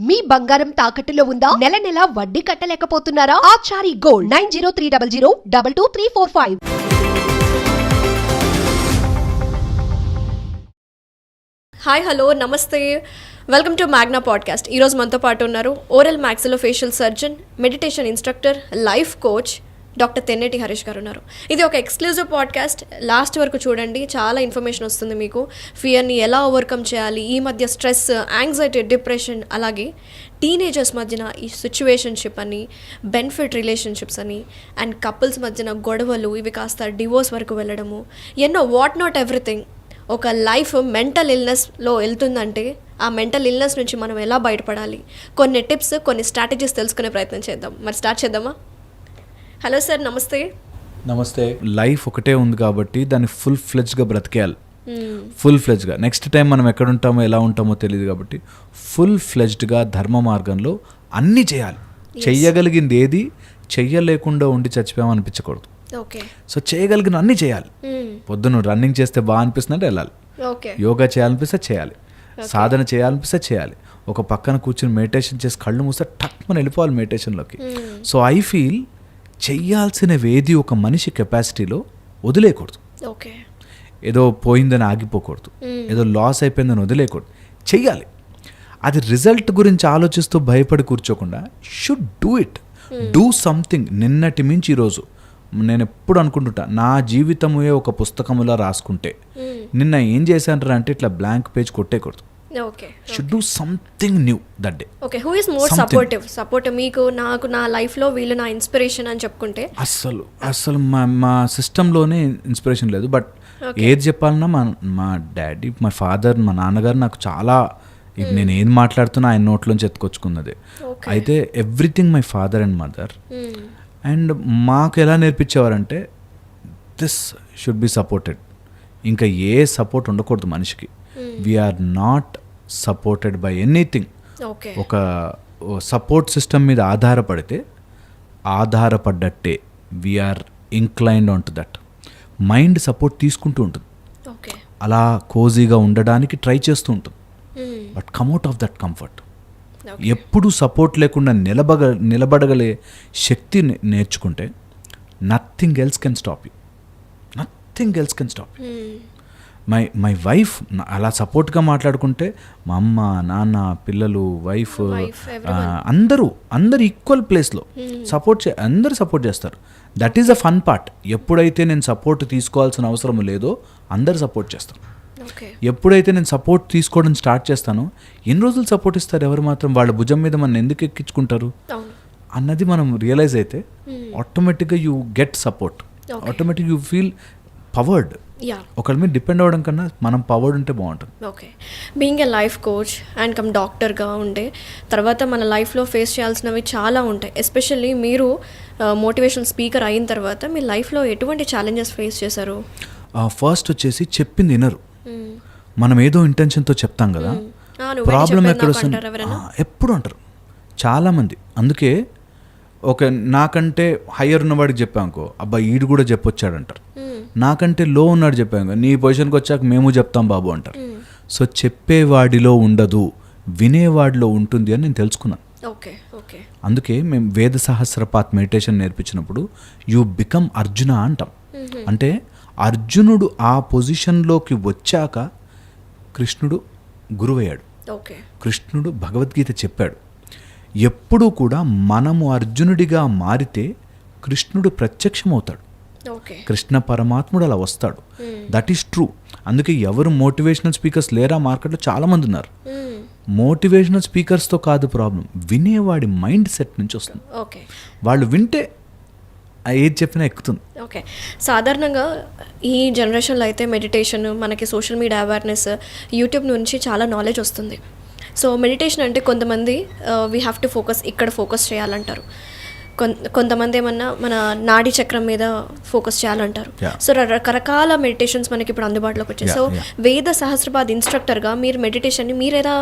మీ బంగారం తాకట్టులో ఉందా? నెల నెల వడ్డీ కట్టలేకపోతున్నారా? ఆచారి గోల్డ్ 9030022345. హాయ్ హలో నమస్తే, వెల్కమ్ టు మ్యాగ్నా పాడ్కాస్ట్. ఈరోజు మనతో పాటు ఉన్నారు oral maxillofacial surgeon, meditation instructor, life coach doctor Tenneti Harish గారు ఉన్నారు. ఇది ఒక ఎక్స్క్లూజివ్ పాడ్కాస్ట్, లాస్ట్ వరకు చూడండి, చాలా ఇన్ఫర్మేషన్ వస్తుంది మీకు. ఫియర్ని ఎలా ఓవర్కమ్ చేయాలి, ఈ మధ్య స్ట్రెస్, యాంగ్జైటీ, డిప్రెషన్, అలాగే టీనేజర్స్ మధ్యన ఈ సిచ్యువేషన్షిప్ అని, బెనిఫిట్ రిలేషన్షిప్స్ అని, అండ్ కపుల్స్ మధ్యన గొడవలు, ఇవి కాస్త డివోర్స్ వరకు వెళ్ళడము, ఎన్నో వాట్ నాట్ ఎవ్రీథింగ్. ఒక లైఫ్ మెంటల్ ఇల్నెస్లో వెళ్తుందంటే ఆ మెంటల్ ఇల్నెస్ నుంచి మనం ఎలా బయటపడాలి, కొన్ని టిప్స్, కొన్ని స్ట్రాటజీస్ తెలుసుకునే ప్రయత్నం చేద్దాం. మరి స్టార్ట్ చేద్దామా? హలో సార్, నమస్తే. నమస్తే. లైఫ్ ఒకటే ఉంది కాబట్టి దాన్ని ఫుల్ ఫ్లెడ్జ్గా బ్రతికేయాలి. ఫుల్ ఫ్లెడ్జ్గా. నెక్స్ట్ టైం మనం ఎక్కడ ఉంటామో ఎలా ఉంటామో తెలియదు కాబట్టి ఫుల్ ఫ్లెడ్జ్డ్గా ధర్మ మార్గంలో అన్నీ చేయాలి. చెయ్యగలిగింది ఏది చెయ్యలేకుండా ఉండి చచ్చిపోయామనిపించకూడదు. ఓకే. సో చేయగలిగిన అన్నీ చేయాలి. పొద్దున్న రన్నింగ్ చేస్తే బాగా అనిపిస్తుందంటే వెళ్ళాలి, యోగా చేయాలనిపిస్తే చేయాలి, సాధన చేయాలనిపిస్తే చేయాలి. ఒక పక్కన కూర్చొని మెడిటేషన్ చేసి కళ్ళు మూస్తే టక్ మనం వెళ్ళిపోవాలి మెడిటేషన్లోకి. సో ఐ ఫీల్ చెయ్యాల్సినవి ఏది ఒక మనిషి కెపాసిటీలో వదిలేయకూడదు. ఓకే. ఏదో పోయిందని ఆగిపోకూడదు, ఏదో లాస్ అయిపోయిందని వదిలేయకూడదు, చెయ్యాలి. అది రిజల్ట్ గురించి ఆలోచిస్తూ భయపడి కూర్చోకుండా should do it, do something. నిన్నటి మించి ఈరోజు నేను ఎప్పుడు అనుకుంటుంటా, నా జీవితమే ఒక పుస్తకములా రాసుకుంటే నిన్న ఏం చేశాను అంటే ఇట్లా బ్లాంక్ పేజ్ కొట్టేయకూడదు. Okay. Should do something new that day. Okay. Who is more supportive మీకు? నాకు నా లైఫ్లో వీళ్ళు నా ఇన్స్పిరేషన్ అని చెప్పుకుంటే అసలు మా సిస్టంలోనే ఇన్స్పిరేషన్ లేదు. బట్ ఏది చెప్పాలన్నా మా డాడీ, మా ఫాదర్, మా నాన్నగారు నాకు చాలా, నేను ఏది మాట్లాడుతున్నా ఆయన నోట్లోంచి ఎత్తుకొచ్చుకున్నదే. అయితే everything my father and mother. And మాకు ఎలా నేర్పించేవారంటే దిస్ షుడ్ బి సపోర్టెడ్. ఇంకా ఏ సపోర్ట్ ఉండకూడదు మనిషికి. We are not supported by anything. ఒక సపోర్ట్ సిస్టమ్ మీద ఆధారపడ్డట్టే we are inclined on to that. Mind support తీసుకుంటూ ఉంటుంది, అలా కోజీగా ఉండడానికి ట్రై చేస్తూ ఉంటుంది. But come out of that comfort. ఎప్పుడు సపోర్ట్ లేకుండా నిలబడగలే శక్తి నేర్చుకుంటే nothing else can stop you. Nothing else can stop you. My wife అలా సపోర్ట్గా మాట్లాడుకుంటే మా అమ్మ, నాన్న, పిల్లలు, వైఫ్, అందరూ ఈక్వల్ ప్లేస్లో అందరూ సపోర్ట్ చేస్తారు. That is the fun part. ఎప్పుడైతే నేను సపోర్ట్ తీసుకోవాల్సిన అవసరం లేదో అందరు సపోర్ట్ చేస్తారు. ఎప్పుడైతే నేను సపోర్ట్ తీసుకోవడం స్టార్ట్ చేస్తానో ఎన్ని రోజులు సపోర్ట్ ఇస్తారు ఎవరు మాత్రం, వాళ్ళ భుజం మీద మనం ఎందుకు ఎక్కించుకుంటారు అన్నది మనం రియలైజ్ అయితే ఆటోమేటిక్గా you get support. Automatic you feel powered. ఒకరి మీద డిపెండ్ అవ్వడం కన్నా మనం పవర్డ్ ఉంటే బాగుంటుంది. Okay. Being a life coach and come డాక్టర్గా ఉండే తర్వాత మన లైఫ్లో ఫేస్ చేయాల్సినవి చాలా ఉంటాయి. ఎస్పెషల్లీ మీరు మోటివేషనల్ స్పీకర్ అయిన తర్వాత మీ లైఫ్లో ఎటువంటి ఛాలెంజెస్ ఫేస్ చేశారు? ఫస్ట్ వచ్చేసి చెప్పింది వినరు. మనం ఏదో ఇంటెన్షన్తో చెప్తాం కదా, ప్రాబ్లం ఎక్కడ వస్తుంది ఎప్పుడు అంటారు చాలామంది. అందుకే నాకంటే హయ్యర్ ఉన్నవాడికి చెప్పానుకో, అబ్బా ఈడు కూడా చెప్పొచ్చాడంటారు. నాకంటే లో ఉన్నాడు చెప్పాను, నీ పొజిషన్కి వచ్చాక మేము చెప్తాం బాబు అంటారు. సో చెప్పేవాడిలో ఉండదు, వినేవాడిలో ఉంటుంది అని నేను తెలుసుకున్నాను. అందుకే మేము వేద సహస్రపాత్ మెడిటేషన్ నేర్పించినప్పుడు యూ బికమ్ అర్జున అంటాం. అంటే అర్జునుడు ఆ పొజిషన్లోకి వచ్చాక కృష్ణుడు గురువయ్యాడు. కృష్ణుడు భగవద్గీత చెప్పాడు. ఎప్పుడూ కూడా మనము అర్జునుడిగా మారితే కృష్ణుడు ప్రత్యక్షమవుతాడు, కృష్ణ పరమాత్ముడు అలా వస్తాడు. That is true. అందుకే ఎవరు మోటివేషనల్ స్పీకర్స్ లేరా మార్కెట్లో చాలామంది ఉన్నారు. మోటివేషనల్ స్పీకర్స్తో కాదు ప్రాబ్లం, వినేవాడి మైండ్ సెట్ నుంచి వస్తుంది. వాళ్ళు వింటే ఏది చెప్పినా ఎక్కుతుంది. ఓకే. సాధారణంగా ఈ జనరేషన్లో అయితే మెడిటేషన్, మనకి సోషల్ మీడియా అవేర్నెస్, యూట్యూబ్ నుంచి చాలా నాలెడ్జ్ వస్తుంది. సో మెడిటేషన్ అంటే కొంతమంది వీ హ్యావ్ టు ఫోకస్, ఇక్కడ ఫోకస్ చేయాలంటారు. కొంతమంది ఏమన్నా మన నాడీ చక్రం మీద ఫోకస్ చేయాలంటారు. సో రకరకాల మెడిటేషన్స్ మనకి ఇప్పుడు అందుబాటులోకి వచ్చాయి. సో వేద సహస్రపాద్ ఇన్స్ట్రక్టర్గా మీరు మెడిటేషన్ని మీరు ఎలా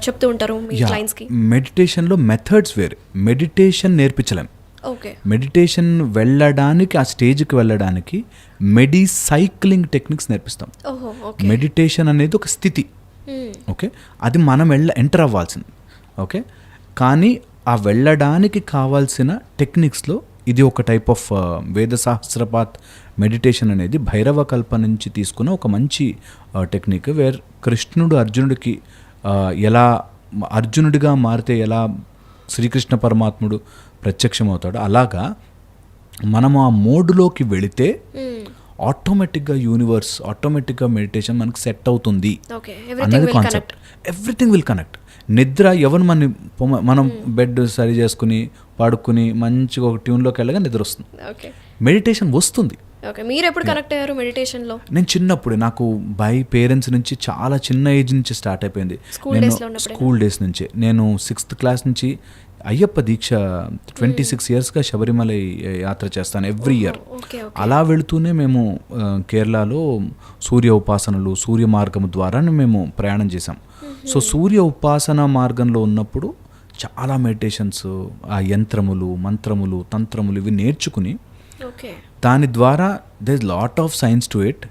చెప్తూ ఉంటారు మీ క్లయింట్స్కి? మెడిటేషన్లో మెథడ్స్ వేరే, మెడిటేషన్ నేర్పించలేం. మెడిటేషన్ వెళ్ళడానికి, ఆ స్టేజ్కి వెళ్ళడానికి సైక్లింగ్ టెక్నిక్స్ నేర్పిస్తాం. మెడిటేషన్ అనేది ఒక స్థితి, ఓకే, అది మనం ఎంటర్ అవ్వాల్సింది. ఓకే, కానీ ఆ వెళ్ళడానికి కావాల్సిన టెక్నిక్స్లో ఇది ఒక టైప్ ఆఫ్ వేద సహస్రపాత్ మెడిటేషన్ అనేది భైరవ కల్ప నుంచి తీసుకున్న ఒక మంచి టెక్నిక్. వేర్ కృష్ణుడు అర్జునుడికి ఎలా అర్జునుడిగా మారితే ఎలా శ్రీకృష్ణ పరమాత్ముడు ప్రత్యక్షమవుతాడు, అలాగా మనం ఆ మోడ్లోకి వెళితే ఆటోమేటిక్గా యూనివర్స్, ఆటోమేటిక్గా మెడిటేషన్ మనకు సెట్ అవుతుంది అన్నది కాన్సెప్ట్. Everything will connect. నిద్ర ఎవరు మనం బెడ్ సరి చేసుకుని పడుకుని మంచిగా ఒక ట్యూన్లోకి వెళ్ళగా నిద్ర వస్తుంది, మెడిటేషన్ వస్తుంది. మీరు ఎప్పుడు కనెక్ట్ అయ్యారు మెడిటేషన్లో? నేను చిన్నప్పుడే, నాకు బై పేరెంట్స్ నుంచి చాలా చిన్న ఏజ్ నుంచి స్టార్ట్ అయిపోయింది. నేను స్కూల్ డేస్ నుంచే, నేను 6th క్లాస్ నుంచి అయ్యప్ప దీక్ష 26 yearsగా శబరిమల యాత్ర చేస్తాను ఎవ్రీ ఇయర్. అలా వెళుతూనే మేము కేరళలో సూర్య ఉపాసనలు, సూర్య మార్గం ద్వారానే మేము ప్రయాణం చేసాం. సో సూర్య ఉపాసన మార్గంలో ఉన్నప్పుడు చాలా మెడిటేషన్స్, ఆ యంత్రములు, మంత్రములు, తంత్రములు ఇవి నేర్చుకుని దాని ద్వారా they is lot of science to it.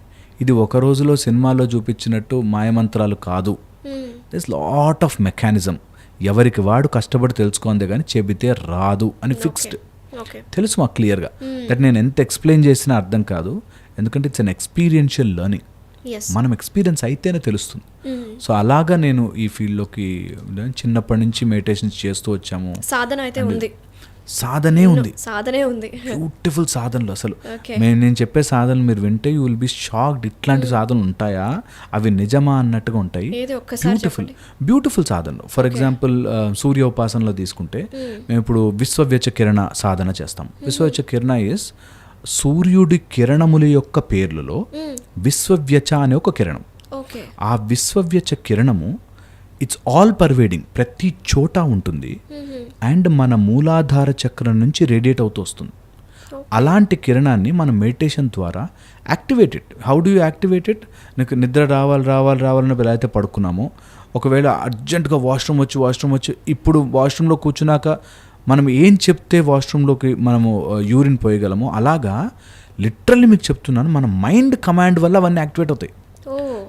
ఇది ఒక రోజులో సినిమాలో చూపించినట్టు మాయమంత్రాలు కాదు. They is lot of mechanism. ఎవరికి వాడు కష్టపడి తెలుసుకోందే కానీ చెబితే రాదు అని ఫిక్స్డ్ తెలుసు మాకు క్లియర్గా. దట్ నేను ఎంత ఎక్స్ప్లెయిన్ చేసినా అర్థం కాదు, ఎందుకంటే ఇట్స్ అన్ ఎక్స్పీరియన్షియల్ లెర్నింగ్. మనం ఎక్స్పీరియన్స్ అయితేనే తెలుస్తుంది. సో అలాగా నేను ఈ ఫీల్డ్లోకి చిన్నప్పటి నుంచి మెడిటేషన్స్ చేస్తూ వచ్చాము. సాధన అయితే ఉంది, సాధనే ఉంది, బ్యూటిఫుల్ సాధనలు. అసలు నేను చెప్పే సాధనలు మీరు వింటే యూ విల్ బి షాక్డ్. ఇట్లాంటి సాధనలు ఉంటాయా, అవి నిజమా అన్నట్టుగా ఉంటాయి. బ్యూటిఫుల్ సాధనలు. ఫర్ ఎగ్జాంపుల్ సూర్యోపాసనలో తీసుకుంటే మేము ఇప్పుడు విశ్వవ్యచ కిరణ సాధన చేస్తాం. విశ్వవ్యచ కిరణ ఇస్ సూర్యుడి కిరణముల యొక్క పేర్లలో విశ్వవ్యచ అనే ఒక కిరణం. ఆ విశ్వవ్యచ కిరణము ఇట్స్ ఆల్ పర్వేడింగ్, ప్రతి చోట ఉంటుంది. అండ్ మన మూలాధార చక్రం నుంచి రేడియేట్ అవుతూ వస్తుంది. అలాంటి కిరణాన్ని మనం మెడిటేషన్ ద్వారా activate it. How do you activate it? నీకు నిద్ర రావాలని ఎలా అయితే పడుకున్నామో, ఒకవేళ అర్జెంటుగా వాష్రూమ్ వచ్చి ఇప్పుడు వాష్రూమ్లో కూర్చున్నాక మనం ఏం చెప్తే వాష్రూమ్లోకి మనము యూరిన్ పోయగలమో, అలాగా లిటరల్లీ మీకు చెప్తున్నాను, మన మైండ్ కమాండ్ వల్ల అవన్నీ యాక్టివేట్ అవుతాయి.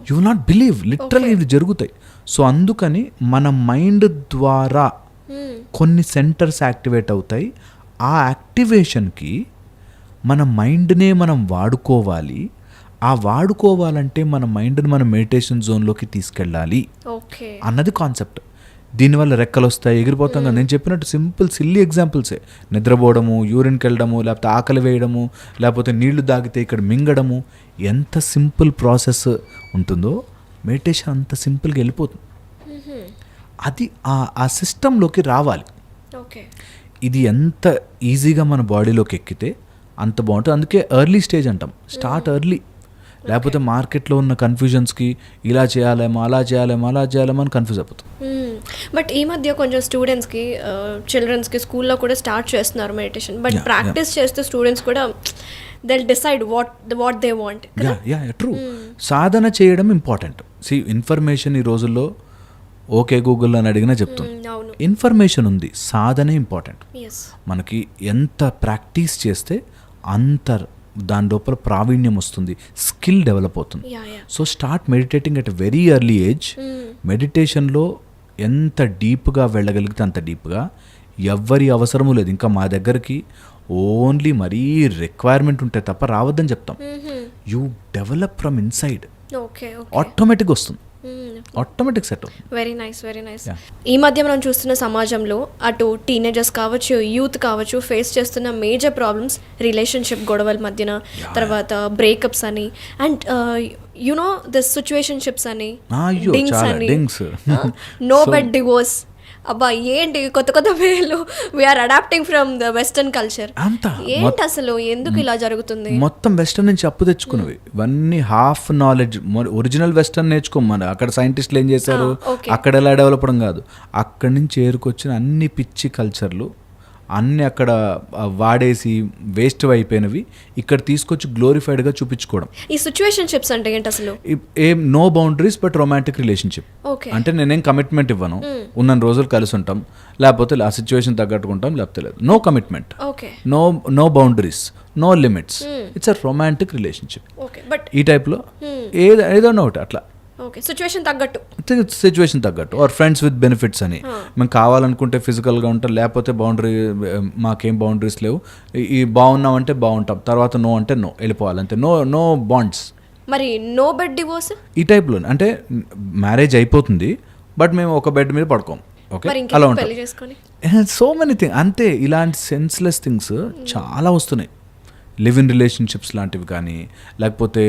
You will not believe, literally ఇవి జరుగుతాయి. సో అందుకని మన మైండ్ ద్వారా కొన్ని సెంటర్స్ యాక్టివేట్ అవుతాయి. ఆ యాక్టివేషన్కి మన మైండ్నే మనం వాడుకోవాలి. ఆ వాడుకోవాలంటే మన మైండ్ని మనం మెడిటేషన్ జోన్లోకి తీసుకెళ్ళాలి అన్నది కాన్సెప్ట్. దీనివల్ల రెక్కలు వస్తాయి, ఎగిరిపోతాం కదా. నేను చెప్పినట్టు సింపుల్ సిల్లీ ఎగ్జాంపుల్సే. నిద్రపోవడము, యూరిన్కి వెళ్ళడము, లేకపోతే ఆకలి వేయడము, లేకపోతే నీళ్లు తాగితే ఇక్కడ మింగడము, ఎంత సింపుల్ ప్రాసెస్ ఉంటుందో మెడిటేషన్ అంత సింపుల్గా వెళ్ళిపోతుంది. అది ఆ సిస్టంలోకి రావాలి. ఇది ఎంత ఈజీగా మన బాడీలోకి ఎక్కితే అంత బాగుంటుంది. అందుకే ఎర్లీ స్టేజ్ అంటాం, స్టార్ట్ ఎర్లీ. లేకపోతే మార్కెట్లో ఉన్న కన్ఫ్యూజన్స్కి ఇలా చేయాలేమో అలా చేయాలేమో అని కన్ఫ్యూజ్ అయిపోతుంది. బట్ ఈ మధ్య కొంచెం స్టూడెంట్స్కి, చిల్డ్రన్స్కి స్కూల్లో కూడా స్టార్ట్ చేస్తున్నారు మెడిటేషన్. బట్ ప్రాక్టీస్ చేస్తే స్టూడెంట్స్ కూడా they'll decide what they want. True. సాధన చేయడం ఇంపార్టెంట్. ఇన్ఫర్మేషన్ ఈ రోజుల్లో ఓకే గూగుల్ అని అడిగినా చెప్తుంది. ఇన్ఫర్మేషన్ ఉంది, సాధనే ఇంపార్టెంట్. మనకి ఎంత ప్రాక్టీస్ చేస్తే అంత దాని లోపల ప్రావీణ్యం వస్తుంది, స్కిల్ డెవలప్ అవుతుంది. So start meditating at very early age. మెడిటేషన్లో ఎంత డీప్గా వెళ్ళగలిగితే అంత డీప్గా, ఎవ్వరి అవసరము లేదు. ఇంకా మా దగ్గరికి ఓన్లీ మరీ రిక్వైర్మెంట్ ఉంటే తప్ప రావద్దని చెప్తాం. యూ డెవలప్ ఫ్రమ్ ఇన్సైడ్, ఆటోమేటిక్గా వస్తుంది, ఆటోమేటిక్ సెట్ అవుతుంది. Very nice. ఈ మధ్య మనం చూస్తున్న సమాజంలో అటు టీనేజర్స్ కావచ్చు, యూత్ కావచ్చు, ఫేస్ చేస్తున్న మేజర్ ప్రాబ్లమ్స్ రిలేషన్షిప్ గొడవల మధ్యన, తర్వాత బ్రేకప్స్ అని, అండ్ యునో దిస్ సిచ్యువేషన్షిప్స్ అని, డింగ్స్ అని, నో బెడ్ డివోర్స్. అబ్బా ఏంటి కొత్త పేర్లు, we are adapting from the western culture. ఏంటి అసలు, ఎందుకు ఇలా జరుగుతుంది? మొత్తం వెస్టర్న్ నుంచి అప్పు తెచ్చుకున్నవి ఇవన్నీ. హాఫ్ నాలెడ్జ్, ఒరిజినల్ వెస్టర్న్ నేర్చుకోమని అక్కడ సైంటిస్టులు ఏం చేశారు, అక్కడ ఎలా డెవలప్ అవడం కాదు, అక్కడి నుంచి ఏరుకొచ్చిన అన్ని పిచ్చి కల్చర్లు అన్నీ అక్కడ వాడేసి వేస్ట్ అయిపోయినవి ఇక్కడ తీసుకొచ్చి గ్లోరిఫైడ్గా చూపించుకోవడం. ఈ సిచ్యువేషన్షిప్స్ అంటే ఏంటి అసలు? ఏం no boundaries but romantic relationship. అంటే నేనేం కమిట్మెంట్ ఇవ్వను, ఉన్న రోజులు కలిసి ఉంటాం, లేకపోతే ఆ సిచ్యువేషన్ తగ్గట్టుకుంటాం, లేకపోతే లేదు. No commitment, no boundaries, no limits. It's a romantic relationship. ఈ టైప్లో ఏదైనా ఒకటి అట్లా ఓకే, సిచ్యువేషన్ తగ్గట్టు. సిచ్యువేషన్ తగ్గట్టు ఆర్ ఫ్రెండ్స్ విత్ బెనిఫిట్స్ అని. మేము కావాలనుకుంటే ఫిజికల్గా ఉంటాం, లేకపోతే బౌండరీ మాకేం బౌండరీస్ లేవు, ఈ బాగున్నామంటే బాగుంటాం, తర్వాత నో అంటే నో, వెళ్ళిపోవాలంటే నో బాండ్స్. మరి నో బెడ్ డివోర్స్ ఈ టైప్లో అంటే మ్యారేజ్ అయిపోతుంది బట్ మేము ఒక బెడ్ మీద పడుకోం. ఓకే, మరి అలా ఇంకెందుకు పెళ్లి ఉంటాం. చేసుకొని? సో మెనీ థింగ్ అంతే, ఇలాంటి సెన్స్లెస్ థింగ్స్ చాలా వస్తున్నాయి. లివ్ ఇన్ రిలేషన్షిప్స్ లాంటివి కానీ, లేకపోతే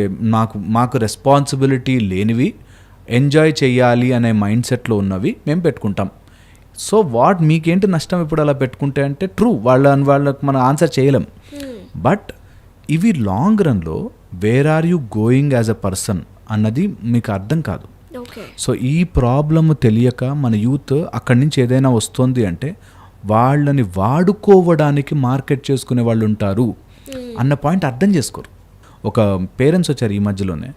మాకు రెస్పాన్సిబిలిటీ లేనివి, ఎంజాయ్ చేయాలి అనే మైండ్ సెట్లో ఉన్నవి మేము పెట్టుకుంటాం. సో మీకేంటి నష్టం ఇప్పుడు అలా పెట్టుకుంటే అంటే ట్రూ, వాళ్ళకి మనం ఆన్సర్ చేయలేం. బట్ ఇవి లాంగ్ రన్లో where are you going as a person అన్నది మీకు అర్థం కాదు. ఓకే, సో ఈ ప్రాబ్లమ్ తెలియక మన యూత్ అక్కడి నుంచి ఏదైనా వస్తుంది అంటే వాళ్ళని వాడుకోవడానికి మార్కెట్ చేసుకునే వాళ్ళు ఉంటారు అన్న పాయింట్ అర్థం చేసుకోరు. ఒక పేరెంట్స్ వచ్చారు ఈ మధ్యలోనే,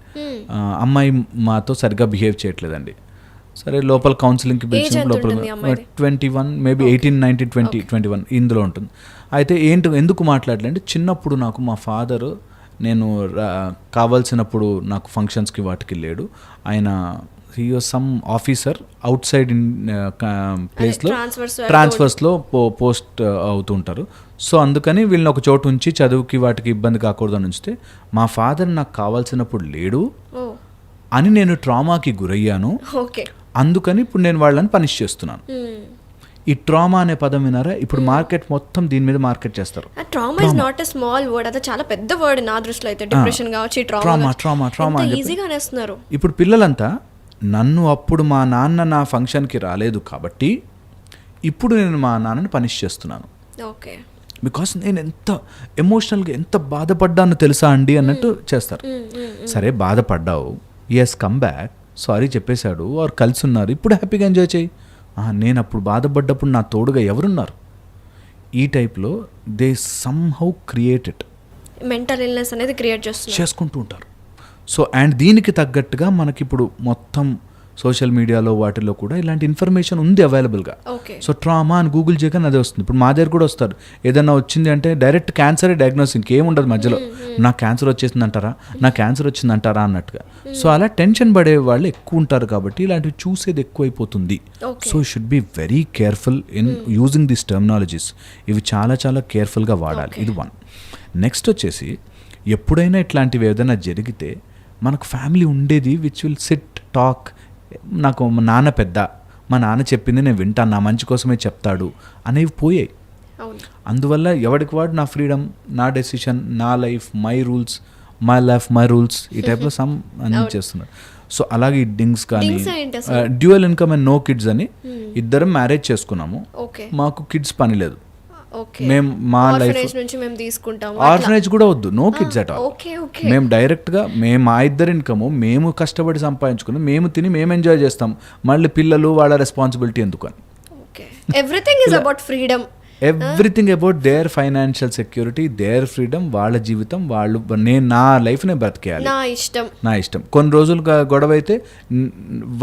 అమ్మాయి మాతో సరిగ్గా బిహేవ్ చేయట్లేదండి. సరే లోపల కౌన్సిలింగ్కి పిలిచిన లోపల 21 మేబీ 18, 19, 20, 21 ఇందులో ఉంటుంది. అయితే ఎందుకు మాట్లాడలేండి, చిన్నప్పుడు నాకు మా ఫాదరు నేను కావాల్సినప్పుడు నాకు ఫంక్షన్స్కి వాటికి లేడు, ఆయన he was some officer out side in ప్లేస్లో ట్రాన్స్ఫర్స్లో పోస్ట్ అవుతుంటారు. సో అందుకని వీళ్ళని ఒక చోటు ఉంచి చదువుకి వాటికి ఇబ్బంది కాకూడదని ఉంచితే మా ఫాదర్ నాకు కావాల్సినప్పుడు లేడు అని నేను ట్రామాకి గురయ్యాను. అందుకని ఇప్పుడు నేను వాళ్ళని పనిష్ చేస్తున్నాను. ఈ ట్రామా అనే పదం వినారా? ఇప్పుడు మార్కెట్ మొత్తం దీని మీద మార్కెట్ చేస్తారు. Trauma is not a small word, అది చాలా పెద్ద వర్డ్ నా దృష్టిలో అయితే. డిప్రెషన్ కావచ్చు, ట్రామా ఈజీగా అనేస్తున్నారు. ఇప్పుడు పిల్లలంతా నన్ను అప్పుడు మా నాన్న నా ఫంక్షన్కి రాలేదు కాబట్టి ఇప్పుడు నేను మా నాన్నని పనిష్ చేస్తున్నాను. ఓకే, బికాస్ నేను ఎంత ఎమోషనల్గా ఎంత బాధపడ్డాను తెలుసా అండి అన్నట్టు చేస్తారు. సరే బాధపడ్డావు, ఎస్ కమ్ బ్యాక్, సారీ చెప్పేశాడు, వారు కలిసి ఉన్నారు, ఇప్పుడు హ్యాపీగా ఎంజాయ్ చేయి. నేను అప్పుడు బాధపడ్డప్పుడు నా తోడుగా ఎవరున్నారు? ఈ టైప్లో they somehow created mental illness అనేది క్రియేట్ చేసుకుంటూ ఉంటారు. సో అండ్ దీనికి తగ్గట్టుగా మనకి ఇప్పుడు మొత్తం సోషల్ మీడియాలో వాటిలో కూడా ఇలాంటి ఇన్ఫర్మేషన్ ఉంది అవైలబుల్గా. సో ట్రామా అని గూగుల్ చేయగానే అదే వస్తుంది. ఇప్పుడు మా దగ్గర కూడా వస్తారు, ఏదైనా వచ్చింది అంటే డైరెక్ట్ క్యాన్సరే డయాగ్నోస్, ఇంకేముండదు మధ్యలో. నాకు క్యాన్సర్ వచ్చేసిందంటారా, నాకు క్యాన్సర్ వచ్చిందంటారా అన్నట్టుగా. సో అలా టెన్షన్ పడే వాళ్ళు ఎక్కువ ఉంటారు కాబట్టి ఇలాంటివి చూసేది ఎక్కువైపోతుంది. So should be very careful in using this terminologies. ఇవి చాలా చాలా కేర్ఫుల్గా వాడాలి. ఇది వన్. నెక్స్ట్ వచ్చేసి ఎప్పుడైనా ఇట్లాంటివి ఏదైనా జరిగితే మనకు ఫ్యామిలీ ఉండేది విచ్ విల్ సిట్ టాక్. నాకు మా నాన్న పెద్ద, మా నాన్న చెప్పింది నేను వింటాను, నా మంచి కోసమే చెప్తాడు అనేవి పోయాయి. అందువల్ల ఎవరికి వాడు నా ఫ్రీడమ్, నా డెసిషన్, నా life, my rules, my life my rules, ఈ టైప్లో సమ్ అన్ని చేస్తున్నారు. సో అలాగే ఈ డింగ్స్ కానీ dual income and no kids అని ఇద్దరం మ్యారేజ్ చేసుకున్నాము. మాకు కిడ్స్ పని లేదు, మేము మా లైఫ్ ఆర్ఫనేజ్ కూడా వద్దు, నో కిడ్స్ అట్ ఆల్. మేము డైరెక్ట్గా మా ఇద్దరు ఇన్కమ్ మేము కష్టపడి సంపాదించుకుని మేము తిని మేము ఎంజాయ్ చేస్తాం, మళ్ళీ పిల్లలు వాళ్ళ రెస్పాన్సిబిలిటీ ఎందుకు అని. Everything is about freedom, everything about their financial security, their freedom, వాళ్ళ జీవితం వాళ్ళు. నా లైఫ్ నే బ్రతికేయాలి, నా ఇష్టం. కొన్ని రోజులు గొడవ అయితే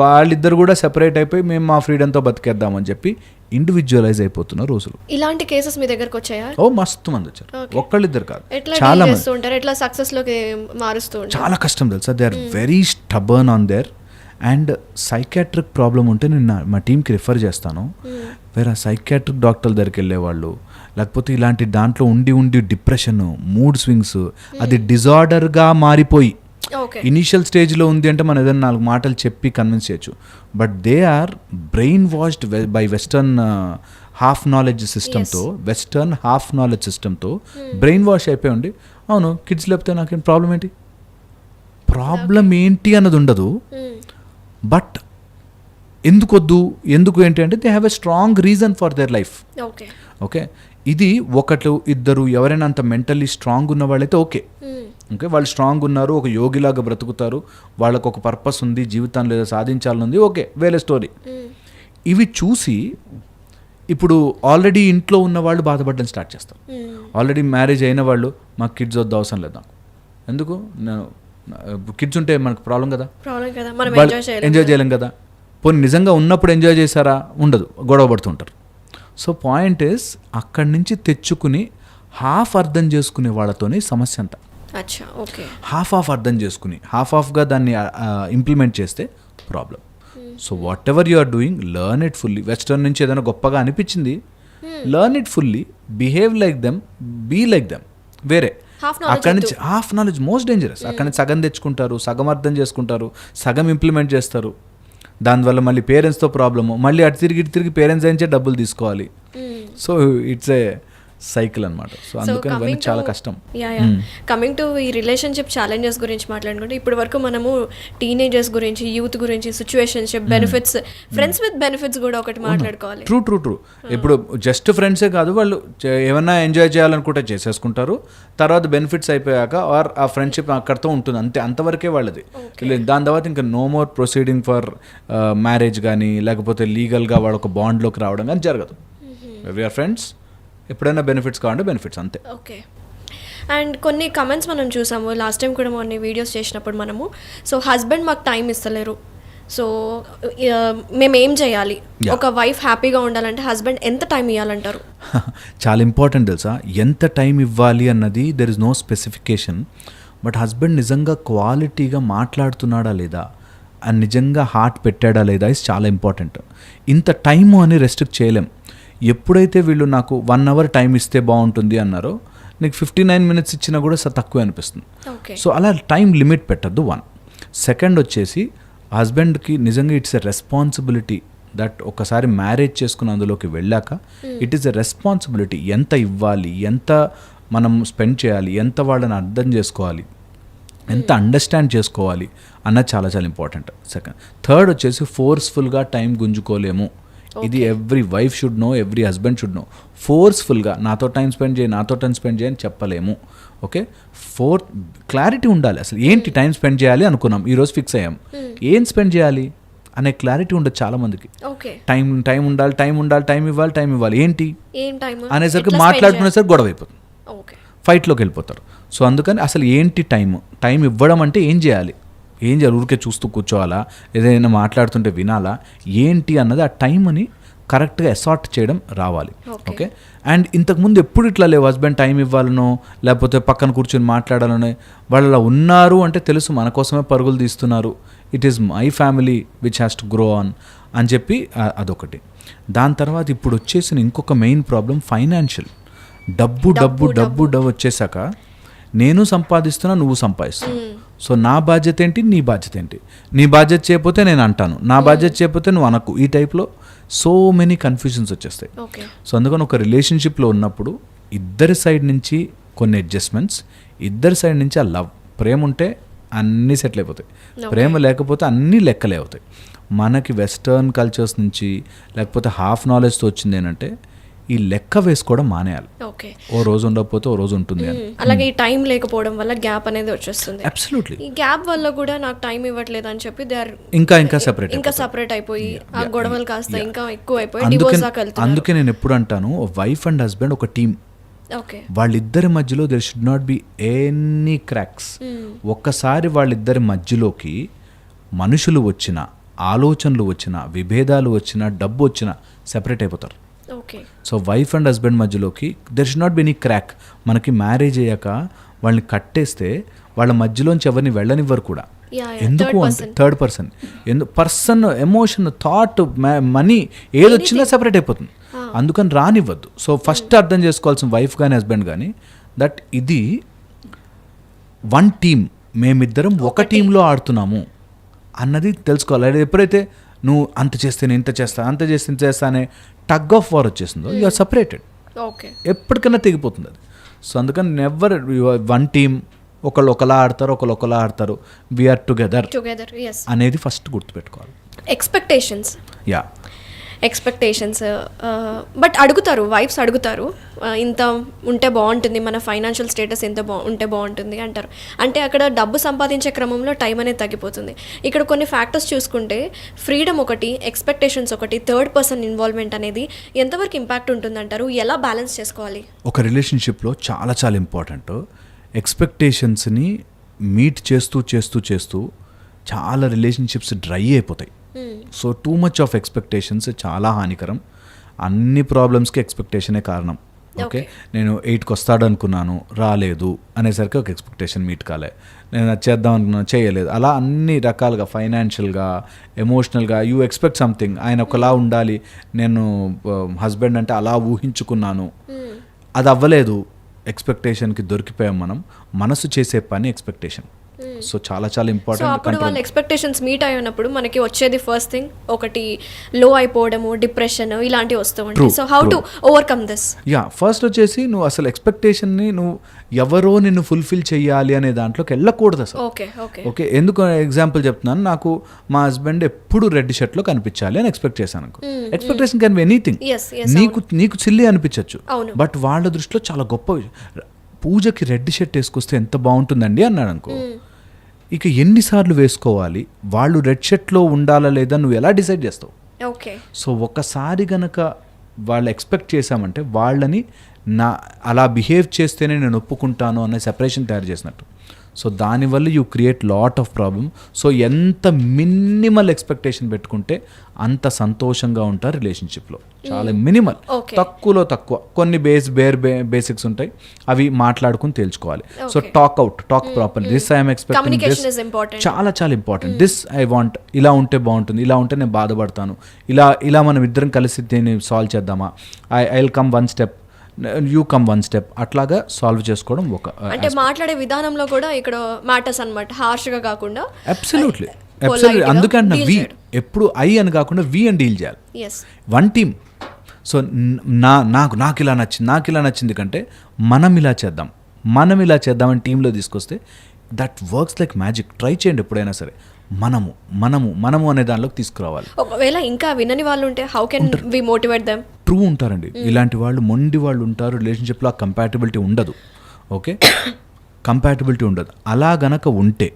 వాళ్ళిద్దరు కూడా సెపరేట్ అయిపోయి మేము మా ఫ్రీడమ్తో బతికేద్దామని చెప్పి ఇండివిజువలైజ్ అయిపోతున్న రోజులు. ఇలాంటి కేసెస్ మీ దగ్గరకు వచ్చాయా? మస్తు మంది వచ్చారు, ఒక్కళ్ళిద్దరు కాదు, చాలా మంది. ఎట్లా సక్సెస్ లోకి మారుస్తూ ఉంటారు? చాలా కష్టం తెలుసా, they are very stubborn on there. And psychiatric problem ఉంటే నేను మా టీంకి రిఫర్ చేస్తాను. వేరే సైకాట్రిక్ డాక్టర్ దగ్గరికి వెళ్ళేవాళ్ళు, లేకపోతే ఇలాంటి దాంట్లో ఉండి డిప్రెషన్, మూడ్ స్వింగ్స్, అది డిజార్డర్గా మారిపోయి ఇనీషియల్ స్టేజ్లో ఉంది అంటే మనం ఏదైనా 4 మాటలు చెప్పి కన్విన్స్ చేయొచ్చు. But they are brain washed by western half knowledge సిస్టమ్తో బ్రెయిన్ వాష్ అయిపోయి ఉండి, అవును కిడ్స్ లేకపోతే నాకేం ప్రాబ్లం ఏంటి, ప్రాబ్లం ఏంటి అన్నది ఉండదు. బట్ ఎందుకు ఏంటి అంటే they have a strong reason for their life. Okay, ఇది ఇద్దరు ఎవరైనా అంత మెంటల్లీ స్ట్రాంగ్ ఉన్న వాళ్ళైతే ఓకే, వాళ్ళు స్ట్రాంగ్ ఉన్నారు, ఒక యోగిలాగా బ్రతుకుతారు, వాళ్ళకు ఒక పర్పస్ ఉంది, జీవితాన్ని లేదా సాధించాలనుంది, ఓకే వేరే స్టోరీ. ఇవి చూసి ఇప్పుడు ఆల్రెడీ ఇంట్లో ఉన్న వాళ్ళు బాధపడడం స్టార్ట్ చేస్తారు. ఆల్రెడీ మ్యారేజ్ అయిన వాళ్ళు మాకు కిడ్స్ వద్ద అవసరం లేదు, నాకు ఎందుకు, నేను కిడ్స్ ఉంటే మనకు ప్రాబ్లం కదా, ఎంజాయ్ చేయలేం కదా. పోనీ నిజంగా ఉన్నప్పుడు ఎంజాయ్ చేశారా, ఉండదు, గొడవ పడుతుంటారు. సో పాయింట్ ఇస్ అక్కడి నుంచి తెచ్చుకుని హాఫ్ అర్థం చేసుకునే వాళ్ళతోనే సమస్య అంతా. అచ్చా, ఓకే. హాఫ్ అర్థం చేసుకుని హాఫ్గా దాన్ని ఇంప్లిమెంట్ చేస్తే problem. So whatever you are doing, learn it fully. Western నుంచి ఏదైనా గొప్పగా అనిపించింది, learn it fully, behave like them, be like them. వేరే అక్కడి నుంచి హాఫ్ నాలెడ్జ్ మోస్ట్ డేంజరస్. అక్కడి నుంచి సగం తెచ్చుకుంటారు, సగం అర్థం చేసుకుంటారు, సగం ఇంప్లిమెంట్ చేస్తారు. దానివల్ల మళ్ళీ పేరెంట్స్తో ప్రాబ్లము, మళ్ళీ అటు తిరిగి పేరెంట్స్ నుంచే డబ్బులు తీసుకోవాలి. సో ఇట్స్ ఏ సైకిల్ అనమాట. సో అందుకని ఇవన్నీ చాలా కష్టం. కమింగ్ టు ఈ రిలేషన్షిప్ ఛాలెంజెస్ గురించి మాట్లాడుకుంటే, ఇప్పటి వరకు మనము టీనేజర్స్ గురించి, యూత్ గురించి, situationship, benefits, friends with benefits కూడా ఒకటి మాట్లాడుకోవాలి. ట్రూ. ఇప్పుడు జస్ట్ ఫ్రెండ్సే కాదు, వాళ్ళు ఏమన్నా ఎంజాయ్ చేయాలనుకుంటే చేసేసుకుంటారు. తర్వాత బెనిఫిట్స్ అయిపోయాక ఆర్ ఆ ఫ్రెండ్షిప్ అక్కడితో ఉంటుంది, అంతే, అంతవరకే వాళ్ళది. దాని తర్వాత ఇంకా no more proceeding for marriage కానీ, లేకపోతే లీగల్గా వాళ్ళ ఒక బాండ్లోకి రావడం కానీ జరగదు. వీఆర్ ఫ్రెండ్స్, ఎప్పుడైనా బెనిఫిట్స్ కావాలంటే బెనిఫిట్స్, అంతే. ఓకే. అండ్ కొన్ని కమెంట్స్ మనం చూసాము లాస్ట్ టైం కూడా, కొన్ని వీడియోస్ చేసినప్పుడు మనము. సో హస్బెండ్ మాకు టైం ఇస్తలేరు, సో మేము ఏం చేయాలి? ఒక వైఫ్ హ్యాపీగా ఉండాలంటే హస్బెండ్ ఎంత టైం ఇవ్వాలంటారు? చాలా ఇంపార్టెంట్ తెలుసా, ఎంత టైం ఇవ్వాలి అన్నది there is no specification. But husband నిజంగా క్వాలిటీగా మాట్లాడుతున్నాడా లేదా, అండ్ నిజంగా హార్ట్ పెట్టాడా లేదా ఇస్ చాలా ఇంపార్టెంట్. ఇంత టైము అని రెస్ట్రిక్ట్ చేయలేం. ఎప్పుడైతే వీళ్ళు నాకు 1 hour టైం ఇస్తే బాగుంటుంది అన్నారో, నీకు 59 minutes ఇచ్చినా కూడా తక్కువే అనిపిస్తుంది. సో అలా టైం లిమిట్ పెట్టద్దు. 1. సెకండ్ వచ్చేసి, హస్బెండ్కి నిజంగా ఇట్స్ ఎ రెస్పాన్సిబిలిటీ దట్ ఒకసారి మ్యారేజ్ చేసుకుని అందులోకి వెళ్ళాక ఇట్ ఈస్ ఎ రెస్పాన్సిబిలిటీ. ఎంత ఇవ్వాలి, ఎంత మనం స్పెండ్ చేయాలి, ఎంత వాళ్ళని అర్థం చేసుకోవాలి, ఎంత అండర్స్టాండ్ చేసుకోవాలి అన్నది చాలా చాలా ఇంపార్టెంట్. సెకండ్. థర్డ్ వచ్చేసి, ఫోర్స్ఫుల్గా టైం గుంజుకోలేము. ఇది every wife should know, every husband should know. ఫోర్స్ఫుల్గా నాతో టైం స్పెండ్ చేయి అని చెప్పలేము. ఓకే. ఫోర్త్, క్లారిటీ ఉండాలి. అసలు ఏంటి టైం స్పెండ్ చేయాలి అనుకున్నాం, ఈరోజు ఫిక్స్ అయ్యాం, ఏం స్పెండ్ చేయాలి అనే క్లారిటీ ఉండదు చాలా మందికి. టైం ఉండాలి, టైం ఇవ్వాలి, ఏంటి అనేసరికి మాట్లాడుకునేసరికి గొడవ అయిపోతుంది, ఫైట్లోకి వెళ్ళిపోతారు. సో అందుకని అసలు ఏంటి టైం ఇవ్వడం అంటే ఏం చేయాలి, ఊరికే చూస్తూ కూర్చోవాలా, ఏదైనా మాట్లాడుతుంటే వినాలా, ఏంటి అన్నది ఆ టైంని కరెక్ట్గా అసార్ట్ చేయడం రావాలి. ఓకే. అండ్ ఇంతకుముందు ఎప్పుడు ఇట్లా లేవు, హస్బెండ్ టైం ఇవ్వాలనో లేకపోతే పక్కన కూర్చొని మాట్లాడాలనో. వాళ్ళు అలా ఉన్నారు అంటే తెలుసు మన కోసమే పరుగులు తీస్తున్నారు, it is my family which has to grow on అని చెప్పి అదొకటి. దాని తర్వాత ఇప్పుడు వచ్చేసిన ఇంకొక మెయిన్ ప్రాబ్లం ఫైనాన్షియల్. డబ్బు వచ్చేసాక నేను సంపాదిస్తున్నా, నువ్వు సంపాదిస్తున్నావు. సో నా బాధ్యత ఏంటి, నీ బాధ్యత ఏంటి, నీ బాధ్యత చేయకపోతే నేను అంటాను, నా బాధ్యత చేయకపోతే నువ్వు అనకు. ఈ టైప్లో సో మెనీ కన్ఫ్యూజన్స్ వచ్చేస్తాయి. సో అందుకని ఒక రిలేషన్షిప్లో ఉన్నప్పుడు ఇద్దరి సైడ్ నుంచి కొన్ని అడ్జస్ట్మెంట్స్, ఇద్దరి సైడ్ నుంచి ఆ లవ్, ప్రేమ ఉంటే అన్నీ సెటిల్ అయిపోతాయి, ప్రేమ లేకపోతే అన్నీ లెక్కలే అవుతాయి. మనకి వెస్టర్న్ కల్చర్స్ నుంచి లేకపోతే హాఫ్ నాలెడ్జ్తో వచ్చింది ఏంటంటే, ఈ లెక్క వేసుకోవడం మానేయాలి. ఓ రోజు ఉండకపోతే ఓ రోజు ఉంటుంది అని. అలాగే ఈ టైం లేకపోవడం వల్ల గ్యాప్ అనేది వచ్చేస్తుంది. అబ్సల్యూట్లీ. ఈ గ్యాప్ వల్ల కూడా నాకు టైం ఇవ్వట్లేదు అని చెప్పి దే ఆర్ ఇంకా సెపరేట్ అయిపోయి ఆ గొడవలు కాస్త ఇంకా ఎక్కువ అయిపోయి డివోర్స్ దాకా వెళ్తున్నారు. అందుకే నేను ఎప్పుడు అంటాను, వైఫ్ అండ్ హస్బెండ్ ఒక టీమ్. వాళ్ళిద్దరి మధ్యలో there should not be any cracks. ఒక్కసారి వాళ్ళిద్దరి మధ్యలోకి మనుషులు వచ్చినా, ఆలోచనలు వచ్చినా, విభేదాలు వచ్చినా, డబ్బు వచ్చినా సెపరేట్ అయిపోతారు. సో వైఫ్ అండ్ హస్బెండ్ మధ్యలోకి there should not be any crack. మనకి మ్యారేజ్ అయ్యాక వాళ్ళని కట్టేస్తే వాళ్ళ మధ్యలోంచి ఎవరిని వెళ్ళనివ్వరు కూడా. ఎందుకు అంటే third person emotion, thought, money ఏదొచ్చినా సెపరేట్ అయిపోతుంది. అందుకని రానివ్వద్దు. సో ఫస్ట్ అర్థం చేసుకోవాల్సిన వైఫ్ కానీ హస్బెండ్ కానీ దట్ ఇది 1 టీమ్, మేమిద్దరం ఒక టీంలో ఆడుతున్నాము అన్నది తెలుసుకోవాలి. ఎప్పుడైతే నువ్వు అంత చేస్తే నేను ఇంత చేస్తా, అంత చేస్తే ఇంత చేస్తా అనే టగ్ ఆఫ్ వార్ వచ్చేసిందో, యు ఆర్ సపరేటెడ్. ఎప్పటికైనా తెగిపోతుంది అది. సో అందుకని నెవర్ 1 టీమ్, ఒకళ్ళు ఒకలా ఆడతారు, వీఆర్ టుగెదర్ అనేది ఫస్ట్ గుర్తుపెట్టుకోవాలి. ఎక్స్పెక్టేషన్స్ బట్ అడుగుతారు, వైఫ్స్ అడుగుతారు, ఇంత ఉంటే బాగుంటుంది, మన ఫైనాన్షియల్ స్టేటస్ ఎంత ఉంటే బాగుంటుంది అంటారు. అంటే అక్కడ డబ్బు సంపాదించే క్రమంలో టైం అనేది తగ్గిపోతుంది. ఇక్కడ కొన్ని ఫ్యాక్టర్స్ చూసుకుంటే ఫ్రీడమ్ ఒకటి, ఎక్స్పెక్టేషన్స్ ఒకటి, థర్డ్ పర్సన్ ఇన్వాల్వ్మెంట్ అనేది ఎంతవరకు ఇంపాక్ట్ ఉంటుంది అంటారు? ఎలా బ్యాలెన్స్ చేసుకోవాలి? ఒక రిలేషన్షిప్లో చాలా చాలా ఇంపార్టెంట్. ఎక్స్పెక్టేషన్స్ని మీట్ చేస్తూ చాలా రిలేషన్షిప్స్ డ్రై అయిపోతాయి. So too much of expectations చాలా హానికరం. అన్ని ప్రాబ్లమ్స్కి ఎక్స్పెక్టేషనే కారణం. ఓకే, నేను 8కి వస్తాడు అనుకున్నాను, రాలేదు అనేసరికి ఒక ఎక్స్పెక్టేషన్ మీట్ కాలే. నేను అది చేద్దాం అనుకున్నాను, చేయలేదు. అలా అన్ని రకాలుగా ఫైనాన్షియల్గా, ఎమోషనల్గా యూ ఎక్స్పెక్ట్ సంథింగ్. ఆయన ఒకలా ఉండాలి, నేను హస్బెండ్ అంటే అలా ఊహించుకున్నాను, అది అవ్వలేదు. ఎక్స్పెక్టేషన్కి దొరికిపోయాం మనం. మనసు చేసే పని ఎక్స్పెక్టేషన్. సో చాలా చాలా సో ఇంపార్టెంట్. అప్పుడు వాళ్ళ ఎక్స్పెక్టేషన్స్ మీట్ అయినప్పుడు మనకి వచ్చేది ఫస్ట్ థింగ్ ఒకటి లో అయిపోవడము, డిప్రెషన్ ఇలాంటివి వస్తూ ఉంటాయి. So how to overcome this? First వచ్చేసి నువ్వు అసలు ఎక్స్పెక్టేషన్ని నువ్వు ఎవరో నిన్ను ఫుల్ఫిల్ చేయాలి అనే దాంట్లోకి వెళ్ళకూడదు అసలు. ఓకే, ఎందుకు ఎగ్జాంపుల్ చెప్తున్నాను. నాకు మా హస్బెండ్ ఎప్పుడు రెడ్ షర్ట్లో కనిపించాలి అని ఎక్స్పెక్ట్ చేశాను అనుకో. Expectation can be anything. నీకు సిల్లీ అనిపించవచ్చు, బట్ వాళ్ళ దృష్టిలో చాలా గొప్ప విషయం. పూజకి రెడ్ షర్ట్ వేసుకొస్తే ఎంత బాగుంటుందండి అన్నాడు అనుకో. ఇక ఎన్నిసార్లు వేసుకోవాలి, వాళ్ళు రెడ్ షర్ట్లో ఉండాలా లేదా నువ్వు ఎలా డిసైడ్ చేస్తావు? సో ఒకసారి గనక వాళ్ళు ఎక్స్పెక్ట్ చేశామంటే వాళ్ళని అలా బిహేవ్ చేస్తేనే నేను ఒప్పుకుంటాను అనే సెపరేషన్ తయారు చేసినట్టు. సో దానివల్ల you create lot of problem. So ఎంత మినిమల్ ఎక్స్పెక్టేషన్ పెట్టుకుంటే అంత సంతోషంగా ఉంటారు రిలేషన్షిప్లో. చాలా మినిమల్, తక్కువలో తక్కువ. కొన్ని బేసిక్స్ ఉంటాయి, అవి మాట్లాడుకుని తేల్చుకోవాలి. So talk properly. This I'm expecting this, చాలా చాలా ఇంపార్టెంట్. దిస్ ఐ వాంట్, ఇలా ఉంటే బాగుంటుంది, ఇలా ఉంటే నేను బాధపడతాను, ఇలా మనం ఇద్దరం కలిసి దీన్ని సాల్వ్ చేద్దామా, I will come one step, you come one step, అట్లాగా సాల్వ్ చేసుకోవడం ఒక. అంటే మాట్లాడే విధానంలో కూడా ఇక్కడ మ్యాటర్స్ అన్నమాట, హార్ష్గా కాకుండా. అబ్సల్యూట్లీ. అందుకని వి ఎప్పుడు ఐ అని కాకుండా వి అని డీల్ చేయాలి. One team. సో నాకు ఇలా నచ్చింది కంటే మనం ఇలా చేద్దామని టీంలో తీసుకొస్తే that works like magic. Try చేయండి ఎప్పుడైనా సరే. మనము అనే దానిలోకి తీసుకురావాలి. ఒకవేళ ఇంకా వినని వాళ్ళు ఉంటే how can we motivate them? True ఉంటారండి ఇలాంటి వాళ్ళు, మొండి వాళ్ళు ఉంటారు. రిలేషన్షిప్లో ఆ కంపాటబిలిటీ ఉండదు. ఓకే, కంపాటబిలిటీ ఉండదు. అలా గనక ఉంటే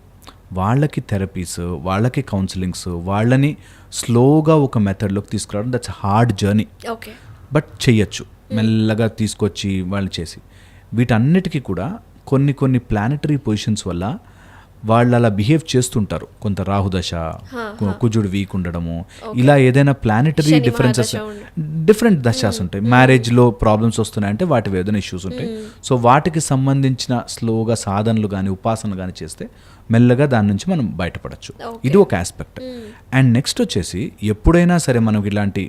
వాళ్ళకి థెరపీస్, వాళ్ళకి కౌన్సిలింగ్స్, వాళ్ళని స్లోగా ఒక మెథడ్లోకి తీసుకురావడం దట్స్ హార్డ్ జర్నీ. బట్ చెయ్యొచ్చు మెల్లగా తీసుకొచ్చి వాళ్ళు చేసి. వీటన్నిటికీ కూడా కొన్ని ప్లానెటరీ పొజిషన్స్ వల్ల వాళ్ళు అలా బిహేవ్ చేస్తుంటారు. కొంత రాహుదశ, కుజుడు వీక్ ఉండడము, ఇలా ఏదైనా ప్లానెటరీ డిఫరెంట్ దశాస్ ఉంటాయి. మ్యారేజ్లో ప్రాబ్లమ్స్ వస్తున్నాయంటే వాటి ఏదైనా ఇష్యూస్ ఉంటాయి. సో వాటికి సంబంధించిన స్లోగా సాధనలు కానీ ఉపాసనలు కానీ చేస్తే మెల్లగా దాని నుంచి మనం బయటపడచ్చు. ఇది ఒక ఆస్పెక్ట్. అండ్ నెక్స్ట్ వచ్చేసి ఎప్పుడైనా సరే మనం ఇలాంటి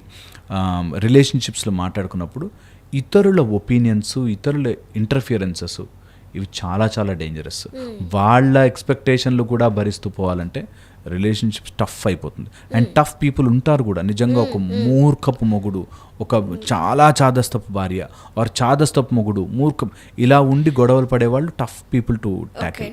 రిలేషన్షిప్స్లో మాట్లాడుకున్నప్పుడు ఇతరుల ఒపీనియన్స్, ఇతరుల ఇంటర్ఫియరెన్సెస్, ఇవి చాలా చాలా డేంజరస్. వాళ్ళ ఎక్స్పెక్టేషన్లు కూడా భరిస్తూ పోవాలంటే రిలేషన్షిప్ టఫ్ అయిపోతుంది. అండ్ టఫ్ పీపుల్ ఉంటారు కూడా. నిజంగా ఒక మూర్ఖపు మొగుడు, ఒక చాలా చాదస్తపు భార్య ఆర్ చాదస్తపు మొగుడు, మూర్ఖం, ఇలా ఉండి గొడవలు పడేవాళ్ళు టఫ్ పీపుల్ టు ట్యాకిల్.